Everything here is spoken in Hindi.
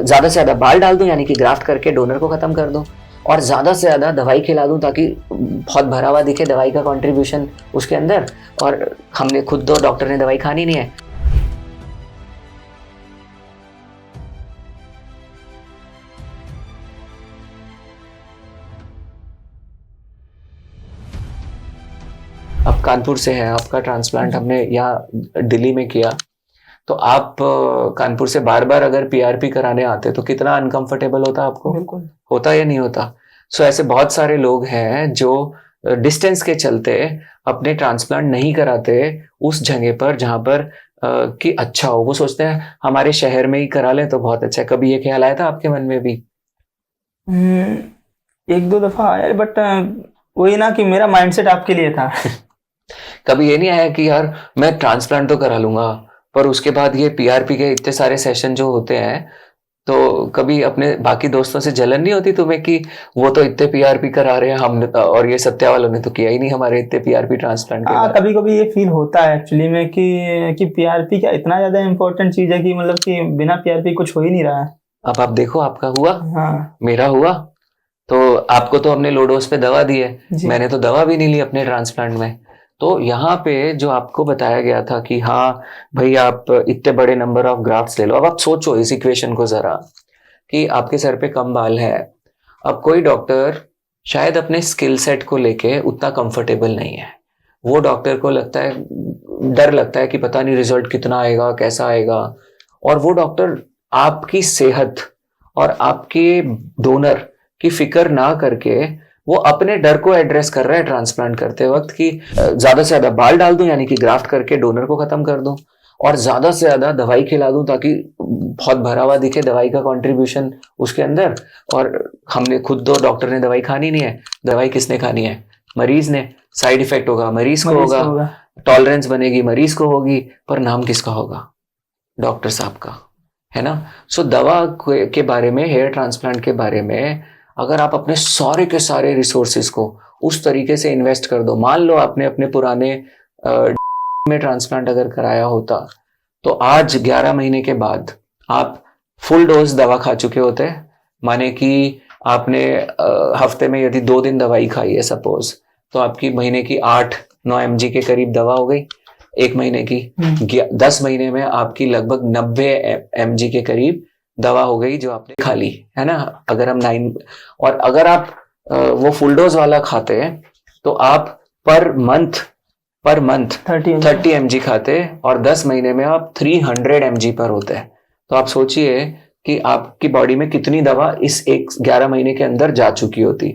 ज़्यादा से ज़्यादा बाल डाल दूं, यानी कि ग्राफ्ट करके डोनर को ख़त्म कर दूं, और ज़्यादा से ज़्यादा दवाई खिला दूं ताकि बहुत भरा हुआ दिखे दवाई का कंट्रीब्यूशन उसके अंदर, और हमने खुद तो डॉक्टर ने दवाई खानी नहीं है। अब कानपुर से है आपका ट्रांसप्लांट, हमने यहाँ दिल्ली में किया, तो आप कानपुर से बार बार अगर पीआरपी कराने आते तो कितना अनकंफर्टेबल होता आपको? बिल्कुल होता या नहीं होता? सो ऐसे बहुत सारे लोग हैं जो डिस्टेंस के चलते अपने ट्रांसप्लांट नहीं कराते उस जगह पर जहां पर कि अच्छा हो। वो सोचते हैं हमारे शहर में ही करा लें तो बहुत अच्छा है। कभी ये ख्याल आया था आपके मन में भी? एक दो दफा आया, बट वही ना कि मेरा माइंडसेट आपके लिए था। कभी ये नहीं आया कि यार मैं ट्रांसप्लांट तो करा लूंगा, पर उसके बाद ये पीआरपी के इतने सारे सेशन जो होते हैं, तो कभी अपने बाकी दोस्तों से जलन नहीं होती तुम्हें कि वो तो इतने पीआरपी करा रहे हैं, हमने और ये सत्या वालों ने तो किया ही नहीं हमारे इतने पीआरपी ट्रांसप्लांट के बाद? कभी कभी ये फील होता है एक्चुअली में कि पीआरपी क्या इतना ज्यादा इम्पोर्टेंट चीज है कि मतलब कि बिना पीआरपी कुछ हो ही नहीं रहा है। अब आप देखो, आपका हुआ, हाँ मेरा हुआ, तो आपको तो हमने लो डोज पे दवा दी है, जी। मैंने तो दवा भी नहीं ली अपने ट्रांसप्लांट में। तो यहाँ पे जो आपको बताया गया था कि हाँ भाई आप इतने बड़े नंबर ऑफ ग्राफ्ट्स ले लो। अब आप सोचो इस इक्वेशन को जरा, कि आपके सर पे कम बाल है। अब कोई डॉक्टर शायद अपने स्किल सेट को लेके उतना कंफर्टेबल नहीं है। वो डॉक्टर को लगता है, डर लगता है कि पता नहीं रिजल्ट कितना आएगा, कैसा आएगा। और वो डॉक्टर आपकी सेहत और आपके डोनर की फिक्र ना करके वो अपने डर को एड्रेस कर रहा है ट्रांसप्लांट करते वक्त कि ज्यादा से ज्यादा बाल डाल दूं, यानी कि ग्राफ्ट करके डोनर को खत्म कर दूं, और ज्यादा से ज्यादा दवाई खिला दूं ताकि बहुत भरा हुआ दिखे दवाई का कंट्रीब्यूशन उसके अंदर, और हमने खुद तो डॉक्टर ने दवाई खानी नहीं है। दवाई किसने खानी है? मरीज ने। साइड इफेक्ट होगा मरीज को होगा, टॉलरेंस बनेगी मरीज को होगी, पर नाम किसका होगा? डॉक्टर साहब का, है ना। सो दवा के बारे में, हेयर ट्रांसप्लांट के बारे में अगर आप अपने सारे के सारे रिसोर्सेज को उस तरीके से इन्वेस्ट कर दो, मान लो आपने अपने पुराने में ट्रांसप्लांट अगर कराया होता तो आज 11 महीने के बाद आप फुल डोज दवा खा चुके होते। माने कि आपने हफ्ते में यदि 2 दिन दवाई खाई है सपोज, तो आपकी महीने की 8-9 mg के करीब दवा हो गई। 1 महीने की 10 महीने में आपकी लगभग 90 mg के करीब दवा हो गई जो आपने खा ली, है ना। अगर हम 9 और अगर आप वो फुल डोज वाला खाते तो आप पर मंथ 30 mg खाते, और 10 महीने में आप 300 mg पर होते हैं। तो आप सोचिए कि आपकी बॉडी में कितनी दवा इस 11 महीने के अंदर जा चुकी होती।